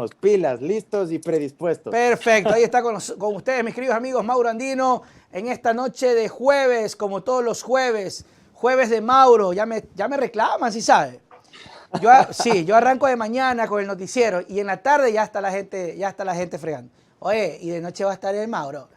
estamos, pilas, listos y predispuestos. Perfecto, ahí está con ustedes, mis queridos amigos, Mauro Andino, en esta noche de jueves, como todos los jueves, jueves de Mauro, ya me reclaman, ¿sí sabe? Yo arranco de mañana con el noticiero y en la tarde ya está la gente fregando. Oye, y de noche va a estar el Mauro.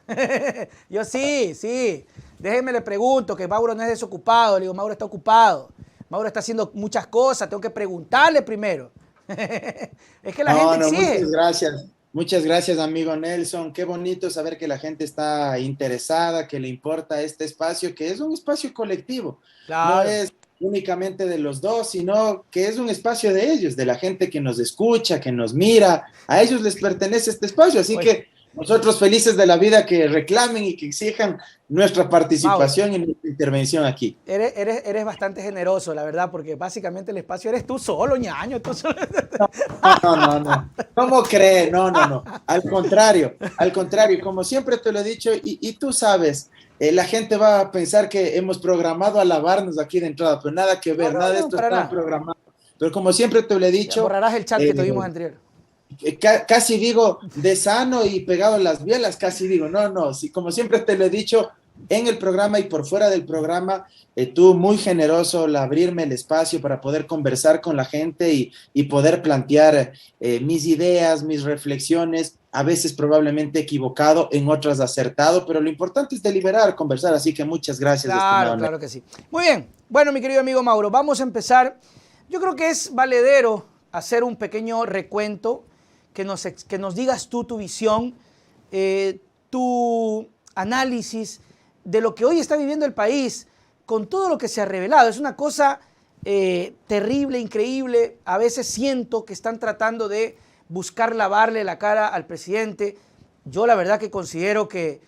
Yo sí. Déjenme le pregunto que Mauro no es desocupado. Le digo, Mauro está ocupado. Mauro está haciendo muchas cosas. Tengo que preguntarle primero. Es que la gente exige. Muchas gracias. Muchas gracias, amigo Nelson. Qué bonito saber que la gente está interesada, que le importa este espacio, que es un espacio colectivo. Claro. No es únicamente de los dos, sino que es un espacio de ellos, de la gente que nos escucha, que nos mira. A ellos les pertenece este espacio, así que nosotros felices de la vida que reclamen y que exijan nuestra participación y nuestra intervención aquí. Eres bastante generoso, la verdad, porque básicamente el espacio eres tú solo, ñaño. Tú solo. No. ¿Cómo crees? No. Al contrario, como siempre te lo he dicho, y tú sabes, la gente va a pensar que hemos programado alabarnos aquí de entrada, pero nada que ver, nada de esto está programado. Pero como siempre te lo he dicho... Ya borrarás el chat que tuvimos anterior. Casi digo de sano y pegado a las bielas, casi digo, no, sí, como siempre te lo he dicho en el programa y por fuera del programa, tú muy generoso al abrirme el espacio para poder conversar con la gente y poder plantear mis ideas, mis reflexiones, a veces probablemente equivocado, en otras acertado, pero lo importante es deliberar, conversar, así que muchas gracias. Claro que sí. Muy bien, bueno, mi querido amigo Mauro, vamos a empezar. Yo creo que es valedero hacer un pequeño recuento, que nos digas tú tu visión, tu análisis de lo que hoy está viviendo el país con todo lo que se ha revelado. Es una cosa terrible, increíble. A veces siento que están tratando de buscar lavarle la cara al presidente. Yo la verdad que considero que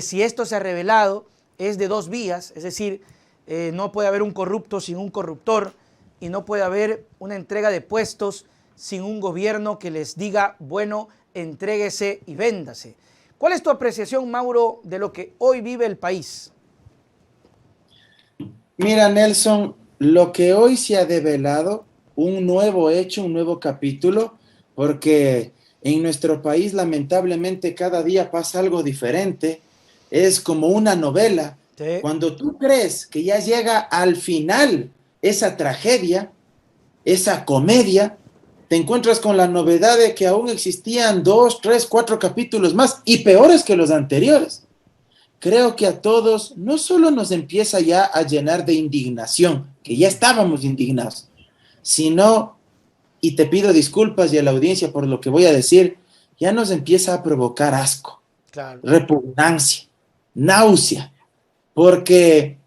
si esto se ha revelado es de dos vías, es decir, no puede haber un corrupto sin un corruptor y no puede haber una entrega de puestos sin un gobierno que les diga, bueno, entréguese y véndase. ¿Cuál es tu apreciación, Mauro, de lo que hoy vive el país? Mira, Nelson, lo que hoy se ha develado, un nuevo hecho, un nuevo capítulo, porque en nuestro país lamentablemente cada día pasa algo diferente, es como una novela. Sí. Cuando tú crees que ya llega al final esa tragedia, esa comedia, te encuentras con la novedad de que aún existían 2, 3, 4 capítulos más y peores que los anteriores. Creo que a todos no solo nos empieza ya a llenar de indignación, que ya estábamos indignados, sino, y te pido disculpas y a la audiencia por lo que voy a decir, ya nos empieza a provocar asco, claro, repugnancia, náusea, porque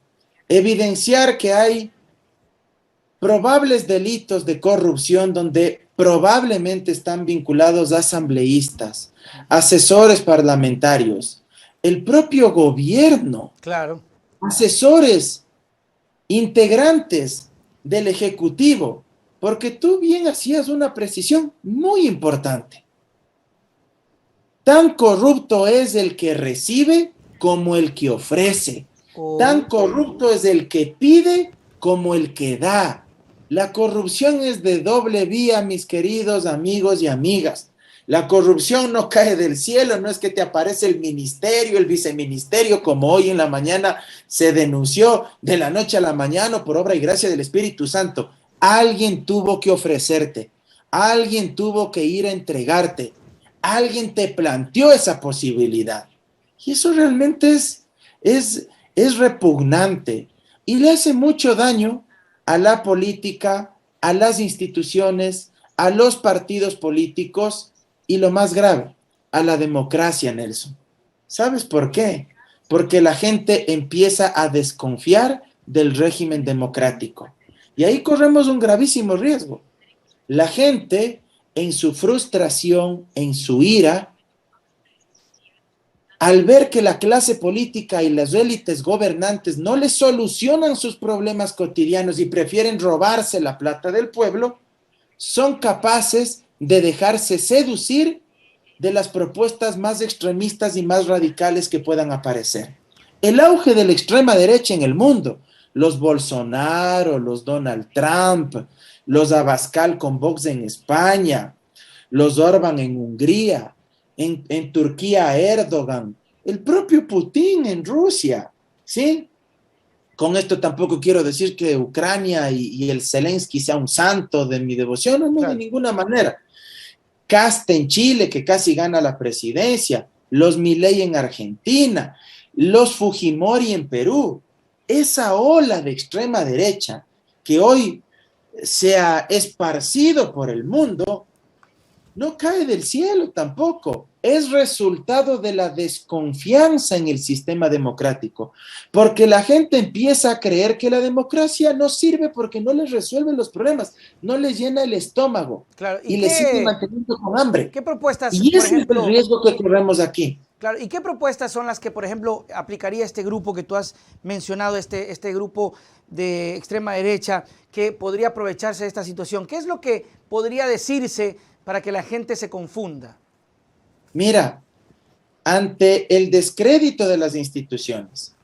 evidenciar que hay probables delitos de corrupción donde probablemente están vinculados a asambleístas, asesores parlamentarios, el propio gobierno, claro, asesores, integrantes del Ejecutivo, porque tú bien hacías una precisión muy importante. Tan corrupto es el que recibe como el que ofrece. Tan corrupto es el que pide como el que da. La corrupción es de doble vía, mis queridos amigos y amigas. La corrupción no cae del cielo, no es que te aparece el ministerio, el viceministerio, como hoy en la mañana se denunció de la noche a la mañana por obra y gracia del Espíritu Santo. Alguien tuvo que ofrecerte, alguien tuvo que ir a entregarte, alguien te planteó esa posibilidad. Y eso realmente es repugnante y le hace mucho daño a la política, a las instituciones, a los partidos políticos y lo más grave, a la democracia, Nelson. ¿Sabes por qué? Porque la gente empieza a desconfiar del régimen democrático. Y ahí corremos un gravísimo riesgo. La gente, en su frustración, en su ira, al ver que la clase política y las élites gobernantes no les solucionan sus problemas cotidianos y prefieren robarse la plata del pueblo, son capaces de dejarse seducir de las propuestas más extremistas y más radicales que puedan aparecer. El auge de la extrema derecha en el mundo, los Bolsonaro, los Donald Trump, los Abascal con Vox en España, los Orbán en Hungría, en Turquía Erdogan, el propio Putin en Rusia, ¿sí? Con esto tampoco quiero decir que Ucrania y el Zelensky sea un santo de mi devoción, no, Claro. de ninguna manera. Kast en Chile, que casi gana la presidencia, los Milei en Argentina, los Fujimori en Perú. Esa ola de extrema derecha que hoy se ha esparcido por el mundo, no cae del cielo tampoco. Es resultado de la desconfianza en el sistema democrático, porque la gente empieza a creer que la democracia no sirve porque no les resuelve los problemas, no les llena el estómago Claro. y les sigue manteniendo con hambre. ¿Qué propuestas, Y por ese es el ejemplo, riesgo que corremos aquí. claro, ¿y qué propuestas son las que, por ejemplo, aplicaría este grupo que tú has mencionado, este grupo de extrema derecha, que podría aprovecharse de esta situación? ¿Qué es lo que podría decirse para que la gente se confunda? Mira, ante el descrédito de las instituciones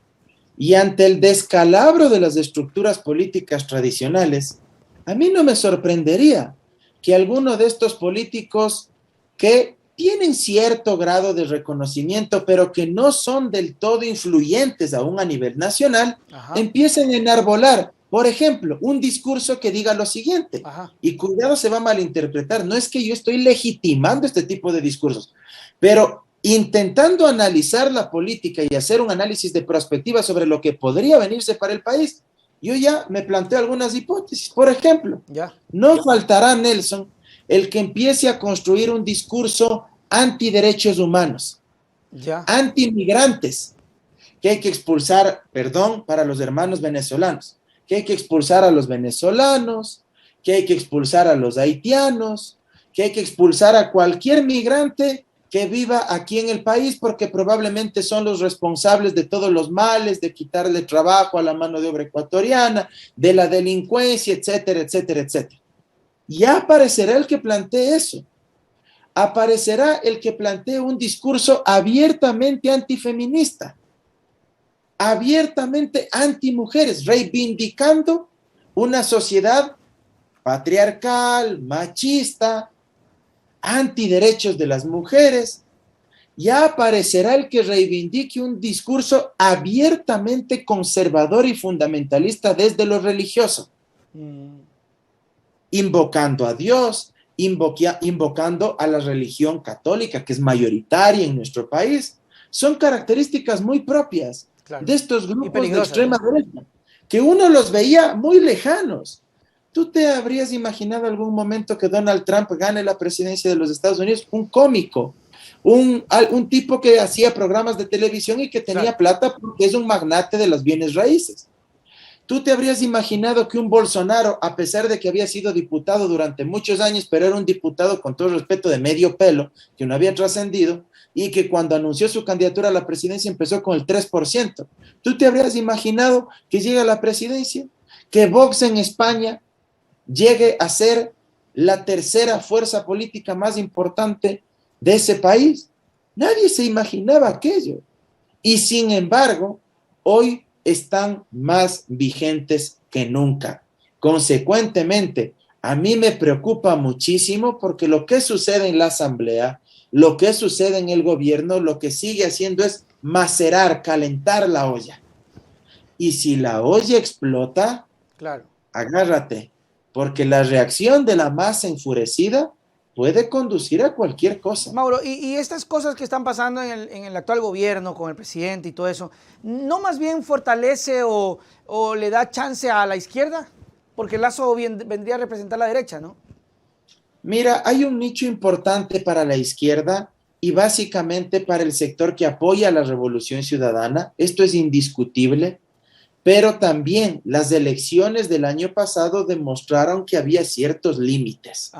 y ante el descalabro de las estructuras políticas tradicionales, a mí no me sorprendería que alguno de estos políticos que tienen cierto grado de reconocimiento, pero que no son del todo influyentes aún a nivel nacional, empiecen a enarbolar, por ejemplo, un discurso que diga lo siguiente, y cuidado, se va a malinterpretar, no es que yo estoy legitimando este tipo de discursos, pero intentando analizar la política y hacer un análisis de perspectiva sobre lo que podría venirse para el país, yo ya me planteo algunas hipótesis. Por ejemplo, no faltará, Nelson, el que empiece a construir un discurso antiderechos humanos, antimigrantes, que hay que expulsar, perdón, para los hermanos venezolanos, que hay que expulsar a los venezolanos, que hay que expulsar a los haitianos, que hay que expulsar a cualquier migrante que viva aquí en el país porque probablemente son los responsables de todos los males, de quitarle trabajo a la mano de obra ecuatoriana, de la delincuencia, etcétera, etcétera, etcétera. Ya aparecerá el que plantee eso. Aparecerá el que plantee un discurso abiertamente antifeminista, abiertamente antimujeres, reivindicando una sociedad patriarcal, machista, antiderechos de las mujeres. Ya aparecerá el que reivindique un discurso abiertamente conservador y fundamentalista desde lo religioso, invocando a Dios, invocando a la religión católica, que es mayoritaria en nuestro país. Son características muy propias de estos grupos de extrema derecha, que uno los veía muy lejanos. ¿Tú te habrías imaginado algún momento que Donald Trump gane la presidencia de los Estados Unidos? Un cómico, un tipo que hacía programas de televisión y que tenía plata porque es un magnate de los bienes raíces. ¿Tú te habrías imaginado que un Bolsonaro, a pesar de que había sido diputado durante muchos años, pero era un diputado con todo respeto de medio pelo, que no había trascendido, y que cuando anunció su candidatura a la presidencia empezó con el 3%? ¿Tú te habrías imaginado que llega a la presidencia, que Vox en España llegue a ser la tercera fuerza política más importante de ese país? Nadie se imaginaba aquello. Y sin embargo, hoy están más vigentes que nunca. Consecuentemente, a mí me preocupa muchísimo porque lo que sucede en la Asamblea, lo que sucede en el gobierno, lo que sigue haciendo es macerar, calentar la olla. Y si la olla explota, agárrate, porque la reacción de la masa enfurecida puede conducir a cualquier cosa. Mauro, y estas cosas que están pasando en el actual gobierno, con el presidente y todo eso, ¿no más bien fortalece o le da chance a la izquierda? Porque Lazo vendría a representar la derecha, ¿no? Mira, hay un nicho importante para la izquierda y básicamente para el sector que apoya la Revolución Ciudadana. Esto es indiscutible. Pero también las elecciones del año pasado demostraron que había ciertos límites.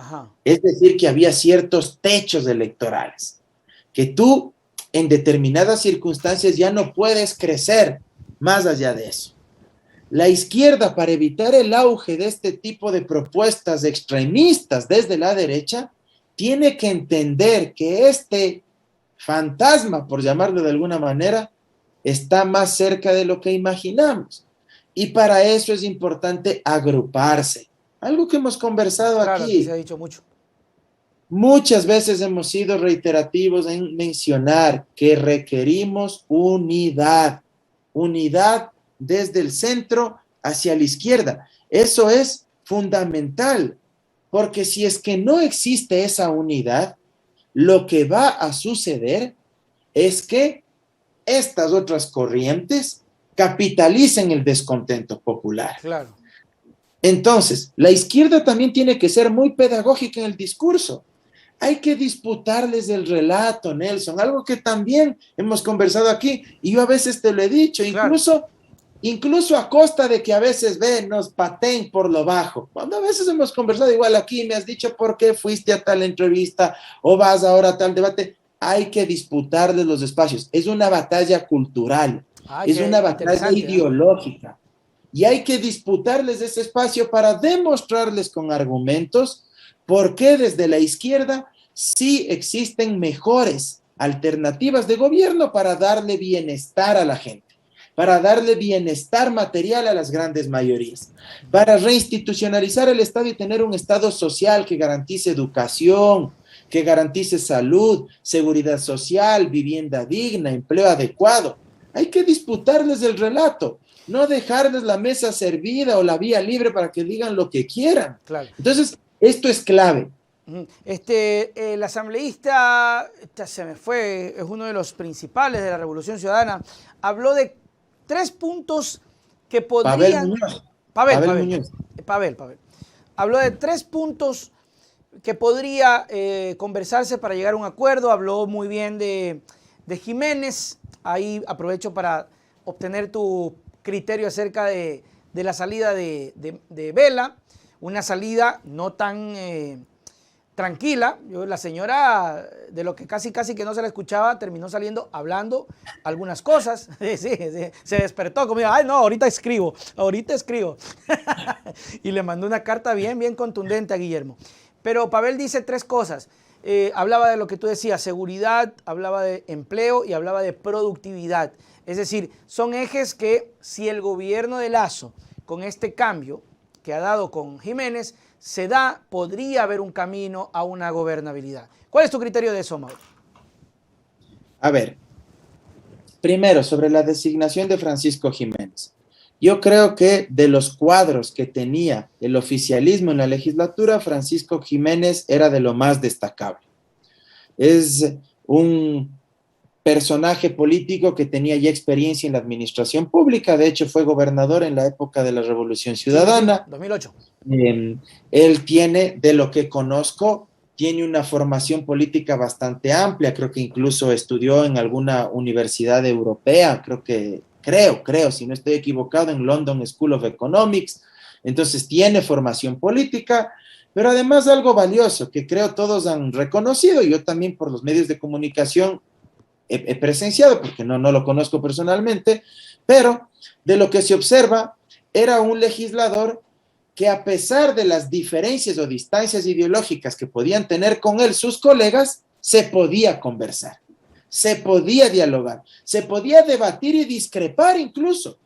Es decir, que había ciertos techos electorales, que tú en determinadas circunstancias ya no puedes crecer más allá de eso. La izquierda, para evitar el auge de este tipo de propuestas extremistas desde la derecha, tiene que entender que este fantasma, por llamarlo de alguna manera, está más cerca de lo que imaginamos. Y para eso es importante agruparse. Algo que hemos conversado aquí. Claro, que se ha dicho mucho. Muchas veces hemos sido reiterativos en mencionar que requerimos unidad, unidad desde el centro hacia la izquierda. Eso es fundamental, porque si es que no existe esa unidad, lo que va a suceder es que estas otras corrientes capitalicen el descontento popular. Claro. Entonces, la izquierda también tiene que ser muy pedagógica en el discurso. Hay que disputarles el relato, Nelson, algo que también hemos conversado aquí, y yo a veces te lo he dicho, Claro. incluso a costa de que a veces nos pateen por lo bajo. Cuando a veces hemos conversado igual aquí, me has dicho por qué fuiste a tal entrevista o vas ahora a tal debate, hay que disputarles los espacios. Es una batalla cultural, es una batalla ideológica. Y hay que disputarles ese espacio para demostrarles con argumentos por qué desde la izquierda sí existen mejores alternativas de gobierno para darle bienestar a la gente, para darle bienestar material a las grandes mayorías, para reinstitucionalizar el Estado y tener un Estado social que garantice educación, que garantice salud, seguridad social, vivienda digna, empleo adecuado. Hay que disputarles el relato, no dejarles la mesa servida o la vía libre para que digan lo que quieran. Claro. Entonces, esto es clave. El asambleísta, se me fue, es uno de los principales de la Revolución Ciudadana, habló de 3 puntos que podrían... Pavel. Habló de 3 puntos que podría conversarse para llegar a un acuerdo. Habló muy bien de Jiménez. Ahí aprovecho para obtener tu criterio acerca de la salida de Vela. Una salida no tan tranquila. La señora, de lo que casi que no se la escuchaba, terminó saliendo hablando algunas cosas. Sí, se despertó como, ay no, ahorita escribo. Y le mandó una carta bien contundente a Guillermo. Pero Pavel dice 3 cosas. Hablaba de lo que tú decías, seguridad, hablaba de empleo y hablaba de productividad. Es decir, son ejes que si el gobierno de Lasso, con este cambio que ha dado con Jiménez, se da, podría haber un camino a una gobernabilidad. ¿Cuál es tu criterio de eso, Mauro? A ver, primero, sobre la designación de Francisco Jiménez. Yo creo que de los cuadros que tenía el oficialismo en la legislatura, Francisco Jiménez era de lo más destacable. Es un personaje político que tenía ya experiencia en la administración pública, de hecho fue gobernador en la época de la Revolución Ciudadana. Sí, 2008. Él tiene, de lo que conozco, tiene una formación política bastante amplia, creo que incluso estudió en alguna universidad europea, creo, si no estoy equivocado, en London School of Economics, entonces tiene formación política, pero además algo valioso que creo todos han reconocido, yo también por los medios de comunicación he presenciado, porque no lo conozco personalmente, pero de lo que se observa, era un legislador que a pesar de las diferencias o distancias ideológicas que podían tener con él sus colegas, se podía conversar, se podía dialogar, se podía debatir y discrepar incluso,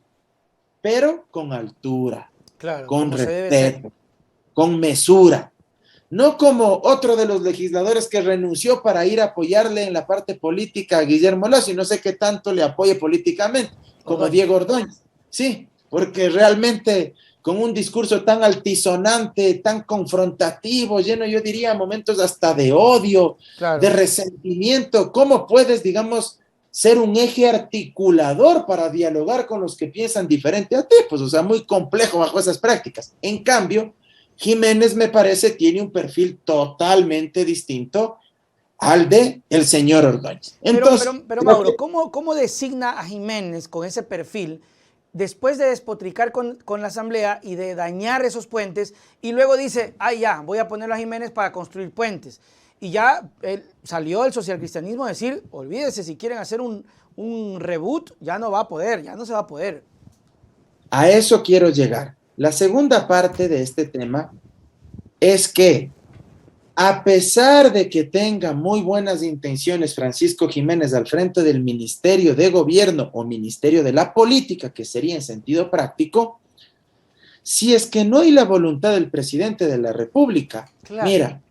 pero con altura, claro, con respeto, con mesura. No como otro de los legisladores que renunció para ir a apoyarle en la parte política a Guillermo Lasso, y no sé qué tanto le apoye políticamente, como Diego Ordóñez. Sí, porque realmente con un discurso tan altisonante, tan confrontativo, lleno, yo diría, momentos hasta de odio, claro, de resentimiento, ¿cómo puedes, digamos, ser un eje articulador para dialogar con los que piensan diferente a ti? Pues, o sea, muy complejo bajo esas prácticas. En cambio, Jiménez, me parece, tiene un perfil totalmente distinto al de el señor Ordóñez. Entonces, pero Mauro, ¿cómo designa a Jiménez con ese perfil después de despotricar con la Asamblea y de dañar esos puentes, y luego dice, ya, voy a ponerlo a Jiménez para construir puentes? Y ya salió el socialcristianismo a decir, olvídese, si quieren hacer un reboot, ya no se va a poder. A eso quiero llegar. La segunda parte de este tema es que, a pesar de que tenga muy buenas intenciones Francisco Jiménez al frente del Ministerio de Gobierno o Ministerio de la Política, que sería en sentido práctico, si es que no hay la voluntad del presidente de la República, claro, mira,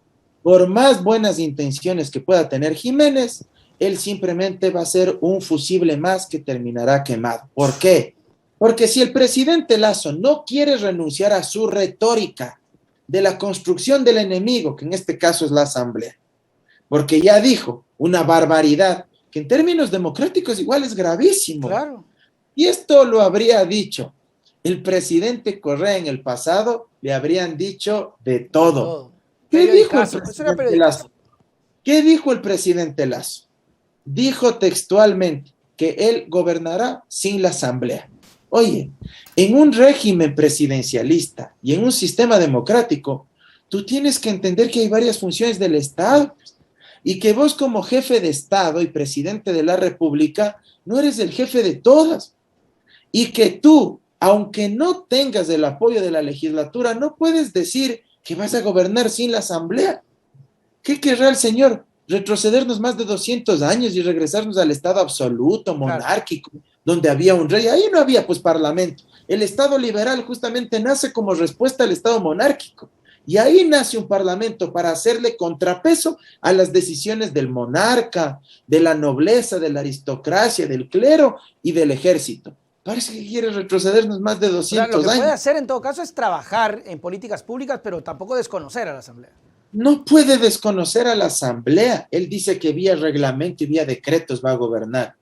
por más buenas intenciones que pueda tener Jiménez, él simplemente va a ser un fusible más que terminará quemado. ¿Por qué? Porque si el presidente Lasso no quiere renunciar a su retórica de la construcción del enemigo, que en este caso es la Asamblea, porque ya dijo una barbaridad, que en términos democráticos igual es gravísimo. Claro. Y esto lo habría dicho el presidente Correa en el pasado, le habrían dicho de todo. ¿Qué dijo el presidente Lasso? ¿Qué dijo el presidente Lasso? Dijo textualmente que él gobernará sin la Asamblea. Oye, en un régimen presidencialista y en un sistema democrático, tú tienes que entender que hay varias funciones del Estado y que vos como jefe de Estado y presidente de la República no eres el jefe de todas y que tú, aunque no tengas el apoyo de la legislatura, no puedes decir que vas a gobernar sin la Asamblea. ¿Qué querrá el señor? Retrocedernos más de 200 años y regresarnos al Estado absoluto, monárquico, donde había un rey. Ahí no había pues parlamento. El Estado liberal justamente nace como respuesta al Estado monárquico. Y ahí nace un parlamento para hacerle contrapeso a las decisiones del monarca, de la nobleza, de la aristocracia, del clero y del ejército. Parece que quiere retrocedernos más de 200 años. Lo que puede hacer en todo caso es trabajar en políticas públicas, pero tampoco desconocer a la Asamblea. No puede desconocer a la Asamblea. Él dice que vía reglamento y vía decretos va a gobernar.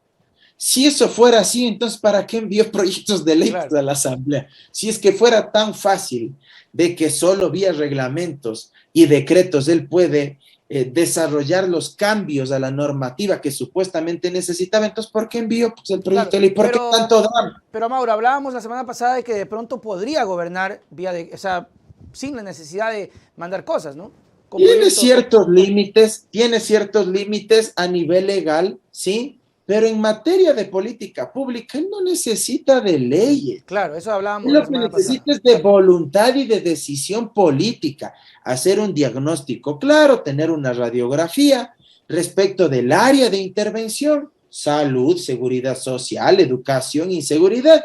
Si eso fuera así, entonces ¿para qué envió proyectos de ley a la Asamblea? Si es que fuera tan fácil de que solo vía reglamentos y decretos él puede desarrollar los cambios a la normativa que supuestamente necesitaba, entonces ¿por qué envió pues, el proyecto de ley? ¿Por qué tanto drama? Pero Mauro, hablábamos la semana pasada de que de pronto podría gobernar vía o sea, sin la necesidad de mandar cosas, ¿no? Tiene ciertos límites a nivel legal, sí, pero en materia de política pública él no necesita de leyes. Claro, eso hablábamos. Lo que necesita es de voluntad y de decisión política, hacer un diagnóstico claro, tener una radiografía respecto del área de intervención, salud, seguridad social, educación, inseguridad,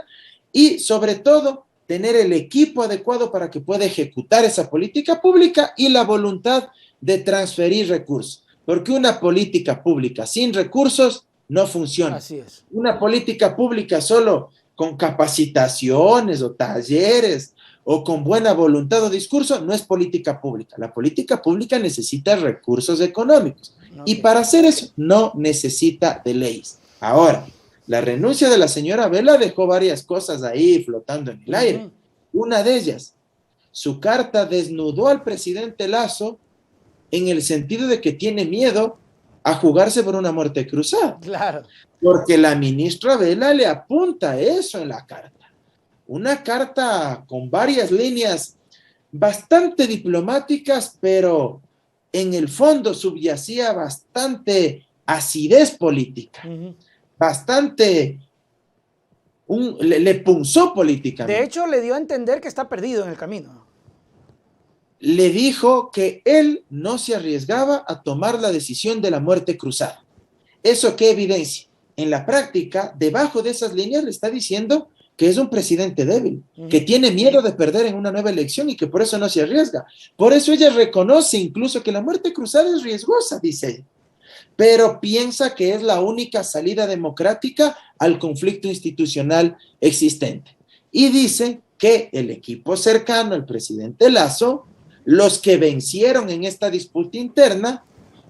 y sobre todo tener el equipo adecuado para que pueda ejecutar esa política pública y la voluntad de transferir recursos, porque una política pública sin recursos no funciona. Así es. Una política pública solo con capacitaciones o talleres o con buena voluntad o discurso no es política pública. La política pública necesita recursos económicos y para hacer eso no necesita de leyes. Ahora, la renuncia de la señora Vela dejó varias cosas ahí flotando en el aire. Una de ellas, su carta desnudó al presidente Lasso en el sentido de que tiene miedo a jugarse por una muerte cruzada. Claro. Porque la ministra Vela le apunta eso en la carta. Una carta con varias líneas bastante diplomáticas, pero en el fondo subyacía bastante acidez política. Bastante, le punzó políticamente. De hecho, le dio a entender que está perdido en el camino. Le dijo que él no se arriesgaba a tomar la decisión de la muerte cruzada. ¿Eso qué evidencia? En la práctica, debajo de esas líneas le está diciendo que es un presidente débil, que tiene miedo de perder en una nueva elección y que por eso no se arriesga. Por eso ella reconoce incluso que la muerte cruzada es riesgosa, dice ella, pero piensa que es la única salida democrática al conflicto institucional existente. Y dice que el equipo cercano al presidente Lasso, los que vencieron en esta disputa interna,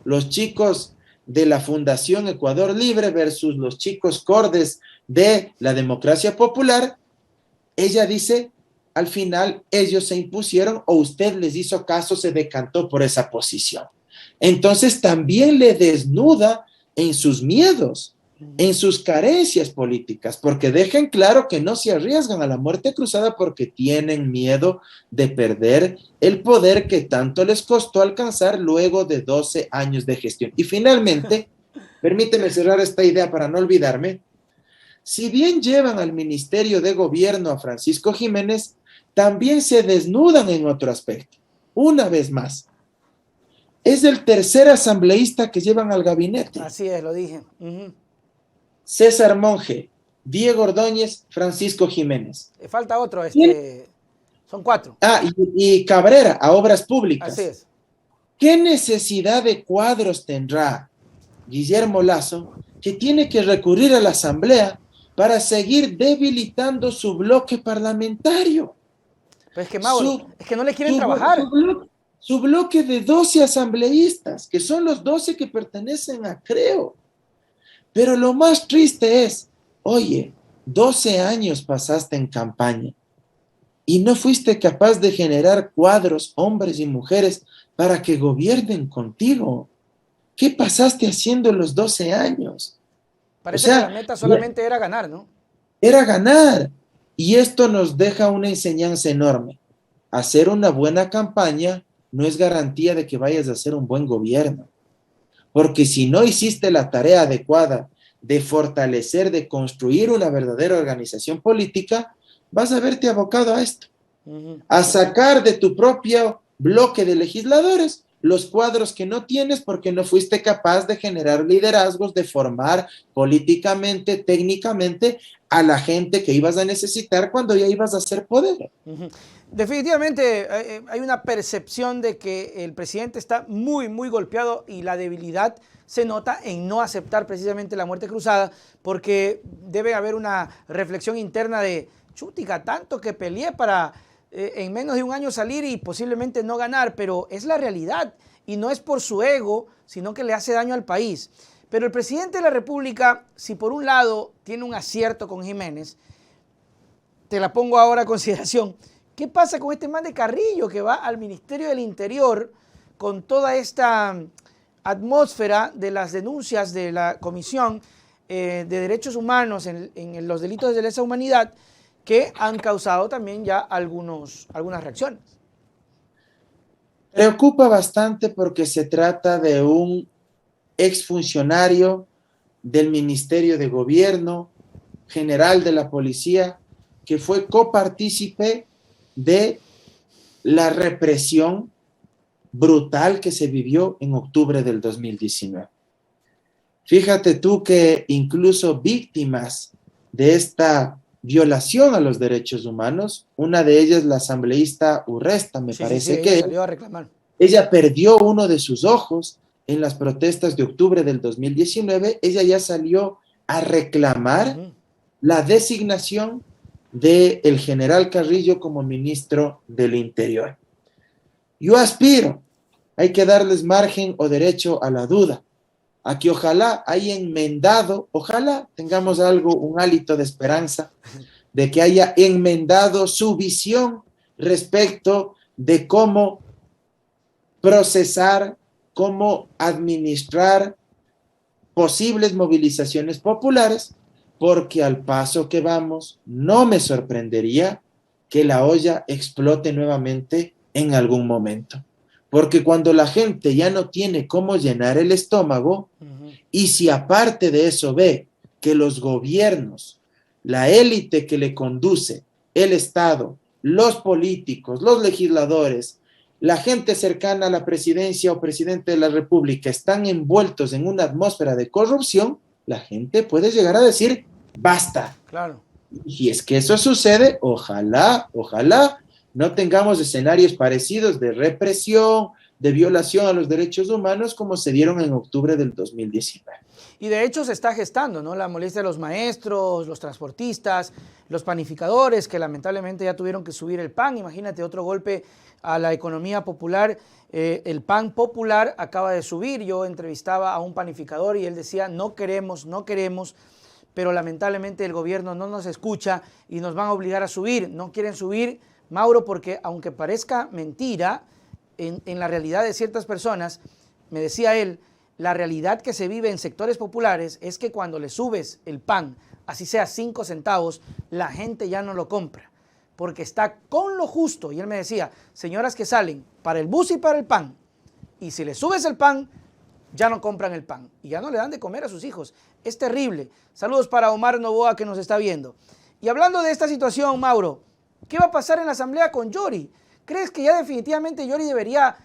los chicos de la Fundación Ecuador Libre versus los chicos cordes de la democracia popular, ella dice, al final ellos se impusieron o usted les hizo caso, se decantó por esa posición. Entonces también le desnuda en sus miedos, en sus carencias políticas, porque dejen claro que no se arriesgan a la muerte cruzada porque tienen miedo de perder el poder que tanto les costó alcanzar luego de 12 años de gestión. Y finalmente, permíteme cerrar esta idea para no olvidarme, si bien llevan al Ministerio de Gobierno a Francisco Jiménez, también se desnudan en otro aspecto. Una vez más, es el tercer asambleísta que llevan al gabinete. Así es, lo dije. César Monge, Diego Ordóñez, Francisco Jiménez. Falta otro, son 4. Ah, y Cabrera, a Obras Públicas. Así es. ¿Qué necesidad de cuadros tendrá Guillermo Lasso que tiene que recurrir a la Asamblea para seguir debilitando su bloque parlamentario? Pero es que, Mauro, es que no le quieren Su, trabajar. su bloque de 12 asambleístas, que son los 12 que pertenecen a Creo. Pero lo más triste es, oye, 12 años pasaste en campaña y no fuiste capaz de generar cuadros, hombres y mujeres, para que gobiernen contigo. ¿Qué pasaste haciendo los 12 años? Parece que la meta solamente era ganar, ¿no? Era ganar. Y esto nos deja una enseñanza enorme. Hacer una buena campaña no es garantía de que vayas a hacer un buen gobierno. Porque si no hiciste la tarea adecuada de fortalecer, de construir una verdadera organización política, vas a verte abocado a esto. A sacar de tu propio bloque de legisladores los cuadros que no tienes porque no fuiste capaz de generar liderazgos, de formar políticamente, técnicamente a la gente que ibas a necesitar cuando ya ibas a hacer poder. Definitivamente hay una percepción de que el presidente está muy, muy golpeado y la debilidad se nota en no aceptar precisamente la muerte cruzada, porque debe haber una reflexión interna de, chutica, tanto que peleé para en menos de un año salir y posiblemente no ganar, pero es la realidad y no es por su ego, sino que le hace daño al país. Pero el presidente de la República, si por un lado tiene un acierto con Jiménez, te la pongo ahora a consideración, ¿qué pasa con este man de Carrillo que va al Ministerio del Interior con toda esta atmósfera de las denuncias de la Comisión de Derechos Humanos en los delitos de lesa humanidad que han causado también ya algunas reacciones? Preocupa bastante porque se trata de un exfuncionario del Ministerio de Gobierno, general de la Policía, que fue copartícipe de la represión brutal que se vivió en octubre del 2019. Fíjate tú que incluso víctimas de esta violación a los derechos humanos, una de ellas la asambleísta Urresta, me parece que ella salió a reclamar. Ella perdió uno de sus ojos en las protestas de octubre del 2019, ella ya salió a reclamar la designación del general Carrillo como ministro del Interior. Yo aspiro, hay que darles margen o derecho a la duda, a que ojalá haya enmendado, ojalá tengamos algo, un hálito de esperanza, de que haya enmendado su visión respecto de cómo procesar, cómo administrar posibles movilizaciones populares, porque al paso que vamos, no me sorprendería que la olla explote nuevamente en algún momento. Porque cuando la gente ya no tiene cómo llenar el estómago, y si aparte de eso ve que los gobiernos, la élite que le conduce, el Estado, los políticos, los legisladores, la gente cercana a la presidencia o presidente de la República están envueltos en una atmósfera de corrupción, la gente puede llegar a decir, basta. Claro. Y es que eso sucede, ojalá no tengamos escenarios parecidos de represión, de violación a los derechos humanos como se dieron en octubre del 2019. Y de hecho se está gestando, ¿no? La molestia de los maestros, los transportistas, los panificadores que lamentablemente ya tuvieron que subir el pan. Imagínate otro golpe a la economía popular. El pan popular acaba de subir. Yo entrevistaba a un panificador y él decía, no queremos, pero lamentablemente el gobierno no nos escucha y nos van a obligar a subir. No quieren subir, Mauro, porque aunque parezca mentira, en la realidad de ciertas personas, me decía él, la realidad que se vive en sectores populares es que cuando le subes el pan, así sea 5 centavos, la gente ya no lo compra, porque está con lo justo. Y él me decía, señoras que salen para el bus y para el pan, y si le subes el pan, ya no compran el pan, y ya no le dan de comer a sus hijos. Es terrible. Saludos para Omar Novoa que nos está viendo. Y hablando de esta situación, Mauro, ¿qué va a pasar en la asamblea con Yori? ¿Crees que ya definitivamente Yori debería,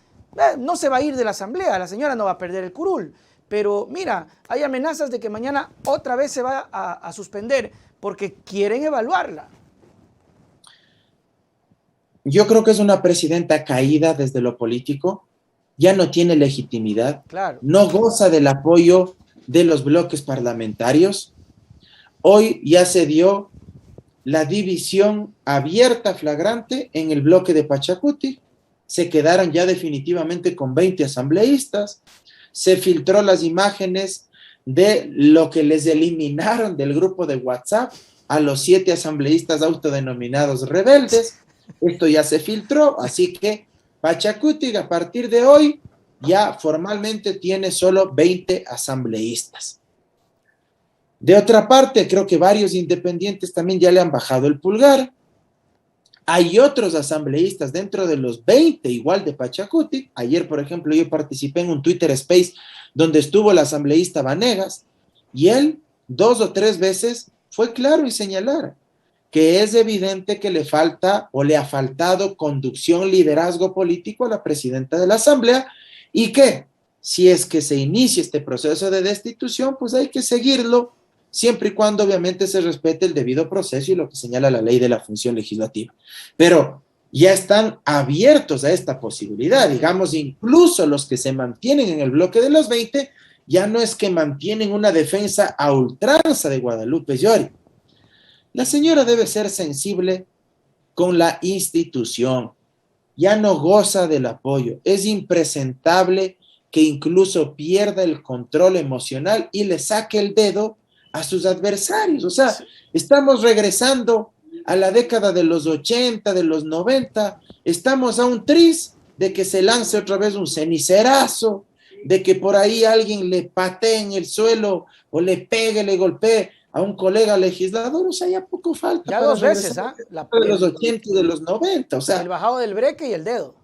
no se va a ir de la asamblea, la señora no va a perder el curul, pero mira, hay amenazas de que mañana otra vez se va a suspender porque quieren evaluarla? Yo creo que es una presidenta caída desde lo político. ya no tiene legitimidad, Claro. no goza del apoyo de los bloques parlamentarios. Hoy ya se dio la división abierta, flagrante, en el bloque de Pachacuti. Se quedaron ya definitivamente con 20 asambleístas. Se filtró las imágenes de lo que les eliminaron del grupo de WhatsApp a los 7 asambleístas autodenominados rebeldes. Esto ya se filtró, así que Pachacuti a partir de hoy ya formalmente tiene solo 20 asambleístas. De otra parte, creo que varios independientes también ya le han bajado el pulgar. Hay otros asambleístas dentro de los 20 igual de Pachacuti. Ayer, por ejemplo, yo participé en un Twitter Space donde estuvo el asambleísta Vanegas y él 2 o 3 veces fue claro y señalar que es evidente que le falta o le ha faltado conducción, liderazgo político a la presidenta de la Asamblea y que si es que se inicia este proceso de destitución, pues hay que seguirlo siempre y cuando obviamente se respete el debido proceso y lo que señala la ley de la función legislativa. Pero ya están abiertos a esta posibilidad, digamos, incluso los que se mantienen en el bloque de los 20, ya no es que mantienen una defensa a ultranza de Guadalupe Llori. La señora debe ser sensible con la institución, ya no goza del apoyo, es impresentable que incluso pierda el control emocional y le saque el dedo a sus adversarios. O sea, estamos regresando a la década de los 80, de los 90, estamos a un tris de que se lance otra vez un cenicerazo, de que por ahí alguien le patee en el suelo o le pegue, le golpee a un colega legislador. O sea, ya poco falta. Ya 2 veces, ¿ah? De los 80 y de los 90, o sea. El bajado del breque y el dedo.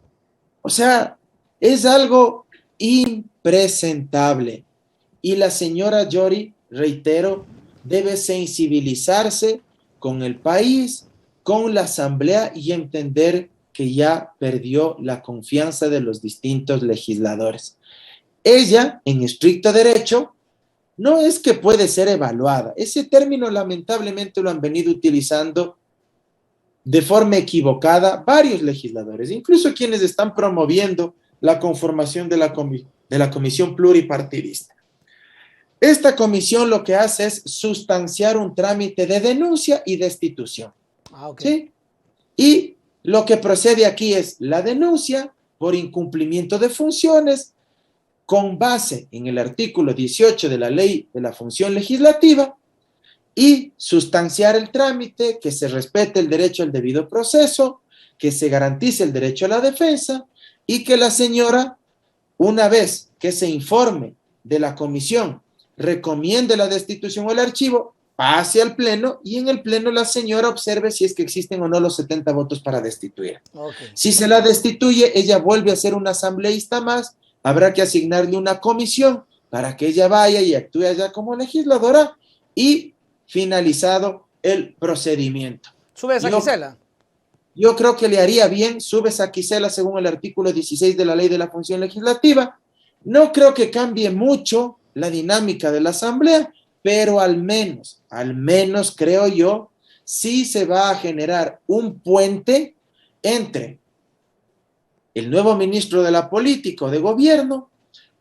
O sea, es algo impresentable. Y la señora Llori, reitero, debe sensibilizarse con el país, con la asamblea y entender que ya perdió la confianza de los distintos legisladores. Ella, en estricto derecho, no es que puede ser evaluada. Ese término lamentablemente lo han venido utilizando de forma equivocada varios legisladores, incluso quienes están promoviendo la conformación de la comisión pluripartidista. Esta comisión lo que hace es sustanciar un trámite de denuncia y destitución. ¿Sí? Y lo que procede aquí es la denuncia por incumplimiento de funciones con base en el artículo 18 de la Ley de la Función Legislativa y sustanciar el trámite, que se respete el derecho al debido proceso, que se garantice el derecho a la defensa y que la señora, una vez que se informe de la comisión, recomiende la destitución o el archivo, pase al pleno y en el pleno la señora observe si es que existen o no los 70 votos para destituir. Si se la destituye, ella vuelve a ser una asambleísta más, habrá que asignarle una comisión para que ella vaya y actúe allá como legisladora y finalizado el procedimiento. ¿Sube esa Gisela? Yo creo que le haría bien, sube esa Gisela según el artículo 16 de la Ley de la Función Legislativa. No creo que cambie mucho la dinámica de la asamblea, pero al menos creo yo, sí se va a generar un puente entre el nuevo ministro de la política o de gobierno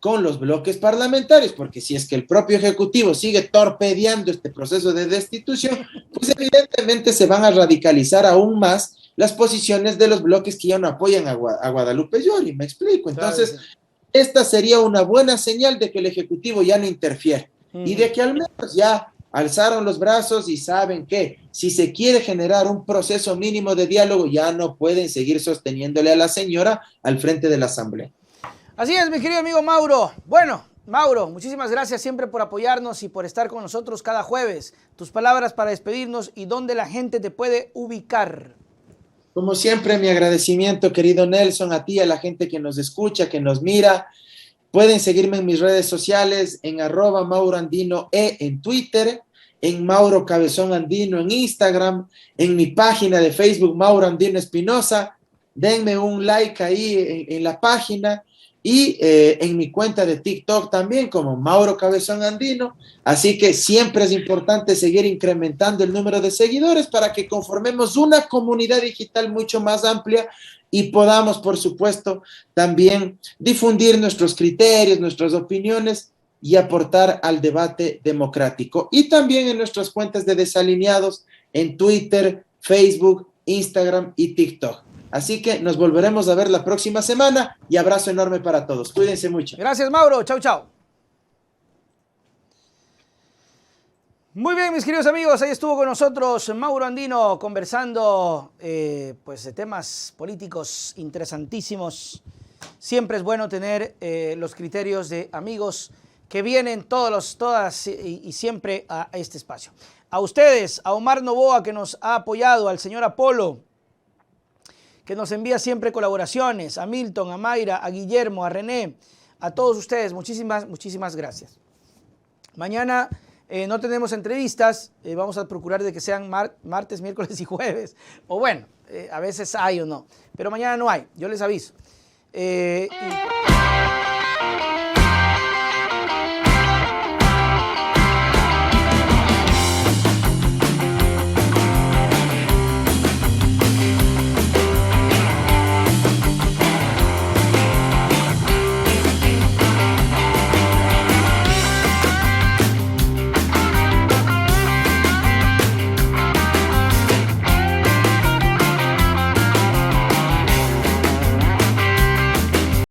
con los bloques parlamentarios, porque si es que el propio Ejecutivo sigue torpedeando este proceso de destitución, pues evidentemente se van a radicalizar aún más las posiciones de los bloques que ya no apoyan a Guadalupe Llori, me explico. Entonces, claro, esta sería una buena señal de que el Ejecutivo ya no interfiere y de que al menos ya alzaron los brazos y saben que si se quiere generar un proceso mínimo de diálogo, ya no pueden seguir sosteniéndole a la señora al frente de la Asamblea. Así es, mi querido amigo Mauro. Bueno, Mauro, muchísimas gracias siempre por apoyarnos y por estar con nosotros cada jueves. Tus palabras para despedirnos y dónde la gente te puede ubicar. Como siempre, mi agradecimiento, querido Nelson, a ti, a la gente que nos escucha, que nos mira. Pueden seguirme en mis redes sociales, en @MauroAndino en Twitter, en Mauro Cabezón Andino en Instagram, en mi página de Facebook, Mauro Andino Espinosa. Denme un like ahí en la página y en mi cuenta de TikTok también como Mauro Cabezón Andino. Así que siempre es importante seguir incrementando el número de seguidores para que conformemos una comunidad digital mucho más amplia y podamos, por supuesto, también difundir nuestros criterios, nuestras opiniones y aportar al debate democrático. Y también en nuestras cuentas de Desalineados en Twitter, Facebook, Instagram y TikTok. Así que nos volveremos a ver la próxima semana y abrazo enorme para todos. Cuídense mucho. Gracias, Mauro. Chau, chau. Muy bien, mis queridos amigos, ahí estuvo con nosotros Mauro Andino conversando pues de temas políticos interesantísimos. Siempre es bueno tener los criterios de amigos que vienen todas y siempre a este espacio. A ustedes, a Omar Novoa, que nos ha apoyado, al señor Apolo, que nos envía siempre colaboraciones, a Milton, a Mayra, a Guillermo, a René, a todos ustedes, muchísimas gracias. Mañana no tenemos entrevistas, vamos a procurar de que sean martes, miércoles y jueves, o bueno, a veces hay o no, pero mañana no hay, yo les aviso.